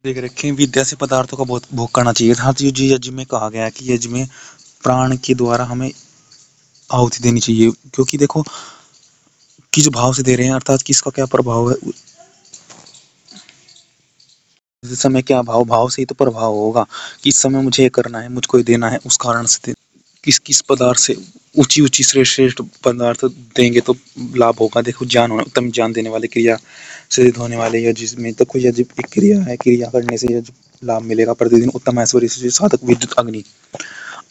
देख रखे हैं, विद्या से पदार्थों का बहुत भोग करना चाहिए। हाँ, तो ये यज्ञ में कहा गया है कि यज्ञ में प्राण के द्वारा हमें आहुति देनी चाहिए, क्योंकि देखो किस भाव से दे रहे हैं, अर्थात किसका क्या प्रभाव है, इस समय क्या भाव, भाव से ही तो प्रभाव होगा। किस समय मुझे ये करना है, मुझको ये देना है, उस कारण से किस किस पदार्थ से ऊंची ऊंची श्रेष्ठ श्रेष्ठ पदार्थ देंगे तो लाभ होगा। देखो ज्ञान होना, उत्तम ज्ञान देने वाले क्रिया से सिद्ध होने वाले यज्ञ में देखो, यज्ञ एक क्रिया है, क्रिया करने से यज्ञ लाभ मिलेगा। प्रतिदिन उत्तम ऐश्वर्य से साधक विद्युत अग्नि,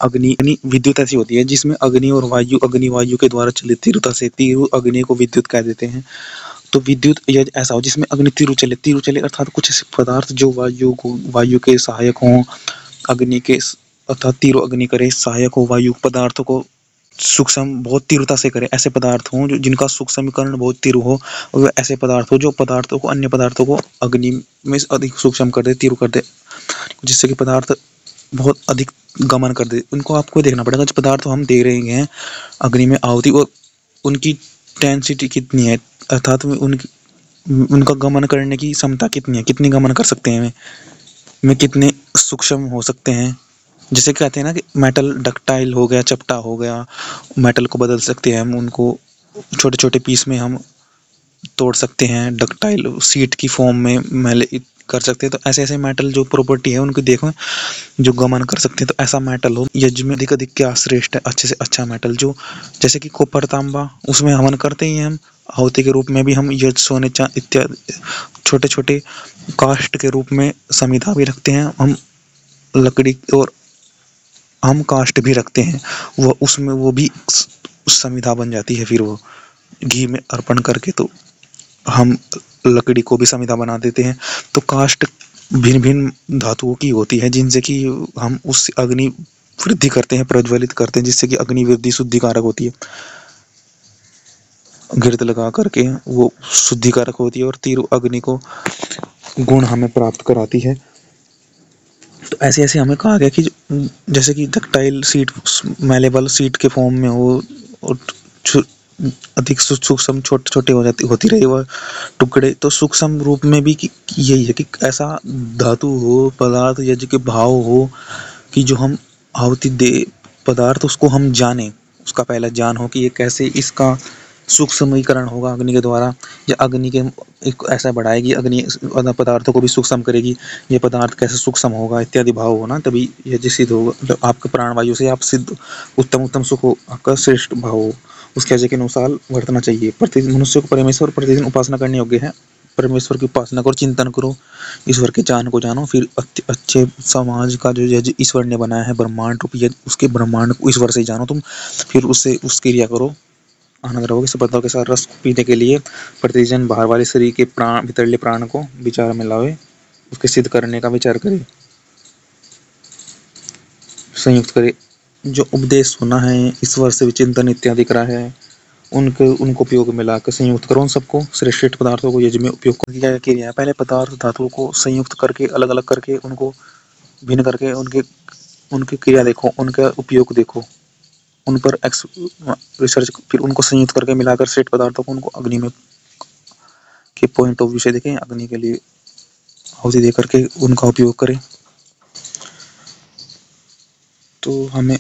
अग्नि विद्युत ऐसी होती है जिसमें अग्नि और वायु, अग्नि वायु के द्वारा चलित तीव्रता से, तीव्र अग्नि को विद्युत कह देते हैं। तो विद्युत यज्ञ ऐसा हो जिसमें अग्नि तीव्र चले, तीव्र चले अर्थात कुछ ऐसे पदार्थ जो वायु के सहायक हों, अग्नि के अर्थात तीव्र अग्नि करे, सहायक हो वायु पदार्थों को सूक्ष्म बहुत तीव्रता से करे, ऐसे पदार्थ हों जो जिनका सूक्ष्मीकरण बहुत तीव्र हो, और ऐसे पदार्थ हो जो पदार्थों को, अन्य पदार्थों को अग्नि में अधिक सूक्ष्म कर दे, तीव्र कर दे, जिससे कि पदार्थ बहुत अधिक गमन कर दे। उनको आपको देखना पड़ेगा, जो पदार्थ हम दे रहे हैं अग्नि में आहुति, और उनकी डेंसिटी कितनी है, अर्थात उनकी उनका गमन करने की क्षमता कितनी है, कितनी गमन कर सकते हैं में कितने सूक्ष्म हो सकते हैं। जैसे कहते हैं ना कि मेटल डक्टाइल हो गया, चपटा हो गया, मेटल को बदल सकते हैं हम, उनको छोटे छोटे पीस में हम तोड़ सकते हैं, डक्टाइल सीट की फॉर्म में मैले कर सकते हैं। तो ऐसे ऐसे मेटल जो प्रॉपर्टी है उनकी देखो, जो गमन कर सकते हैं, तो ऐसा मेटल हो यज्ञ में अधिक अधिक क्या श्रेष्ठ है, अच्छे से अच्छा मेटल जो, जैसे कि कॉपर तांबा, उसमें हवन करते ही हम आहुति के रूप में भी हम यज्ञ सोने चांदी इत्यादि छोटे छोटे काष्ठ के रूप में समिधा भी रखते हैं हम, लकड़ी और हम काष्ठ भी रखते हैं, वो उसमें वो भी समिधा बन जाती है। फिर वो घी में अर्पण करके तो हम लकड़ी को भी समिधा बना देते हैं। तो काष्ठ भिन्न भिन्न धातुओं की होती है जिनसे कि हम उस अग्नि वृद्धि करते हैं, प्रज्वलित करते हैं, जिससे कि अग्नि वृद्धि शुद्धिकारक होती है, घृत लगा करके वो शुद्धिकारक होती है और तीव्र अग्नि को गुण हमें प्राप्त कराती है। तो ऐसे ऐसे हमें कहा गया कि जैसे कि डक्टाइल सीट मैलेबल सीट के फॉर्म में हो, और अधिक सूक्ष्म छोटे छोटे हो जाती होती रहे वह टुकड़े, तो सूक्ष्म रूप में भी यही है कि ऐसा धातु हो, पदार्थ यज्ञ के भाव हो कि जो हम आहुति दे पदार्थ उसको हम जाने, उसका पहला ज्ञान हो कि ये कैसे इसका सूक्ष्मीकरण होगा अग्नि के द्वारा, या अग्नि के एक ऐसा बढ़ाएगी, अग्नि पदार्थों को भी सूक्ष्म करेगी, ये पदार्थ कैसे सूक्ष्म होगा इत्यादि भाव होना, तभी यज्ञ सिद्ध होगा। जब आपके प्राणवायु से आप सिद्ध उत्तम उत्तम सुख हो, आपका श्रेष्ठ भाव हो, उसके यज्ञ के अनुसार वर्तना चाहिए। प्रतिदिन मनुष्य को परमेश्वर प्रतिदिन उपासना करने योग्य है। परमेश्वर की उपासना करो, चिंतन करो, ईश्वर के ज्ञान को जानो, फिर अच्छे समाज का जो यज्ञ ईश्वर ने बनाया है ब्रह्मांड रूपी यज्ञ, उसके ब्रह्मांड को ईश्वर से ही जानो तुम, फिर उससे उसकी क्रिया करो, आनंद रहोगे। सफलता के साथ रस पीने के लिए प्रतिदिन बाहर वाले शरीर के प्राण, भीतरले प्राण को विचार में लावे, उसके सिद्ध करने का विचार करे, संयुक्त करे। जो उपदेश सुना है, ईश्वर से विचिंतन इत्यादि करा है, उनको उपयोग में लाकर संयुक्त करो, उन सबको श्रेष्ठ पदार्थों को यज्ञ में उपयोग किया है। पहले पदार्थ धातुओं को संयुक्त करके, अलग अलग करके, उनको भिन्न करके उनके उनकी क्रिया देखो, उनका उपयोग देखो, उन पर रिसर्च, फिर उनको संयुक्त करके मिलाकर श्रेष्ठ पदार्थों को उनको अग्नि में के पॉइंट ऑफ व्यू से देखें, अग्नि के लिए आहुति दे करके उनका उपयोग करें। तो हमें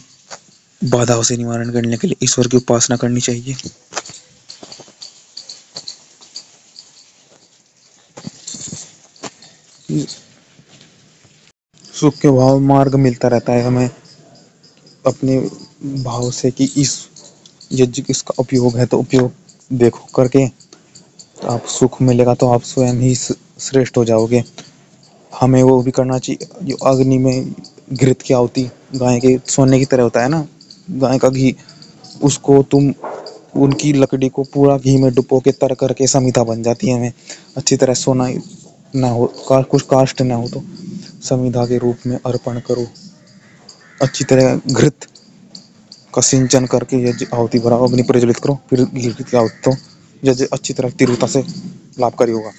बाधाओं से निवारण करने के लिए ईश्वर की उपासना करनी चाहिए। सुख के भाव मार्ग मिलता रहता है हमें अपने भाव से कि इस यज्ञ किसका उपयोग है, तो उपयोग देखो करके तो आप सुख मिलेगा, तो आप स्वयं ही श्रेष्ठ हो जाओगे। हमें वो भी करना चाहिए जो अग्नि में घृत की आहुति, गाय के सोने की तरह होता है ना, गाय का घी, उसको तुम उनकी लकड़ी को पूरा घी में डुबो के तर करके समिधा बन जाती है। हमें अच्छी तरह सोना ना हो, कुछ काष्ठ ना हो, तो समिधा के रूप में अर्पण करो, अच्छी तरह घृत का सिंचन करके यज्ञ आहुति भराओ, अग्नि प्रज्वलित करो, फिर घृत की आहुति तो यज्ञ अच्छी तरह तीव्रता से लाभकारी होगा।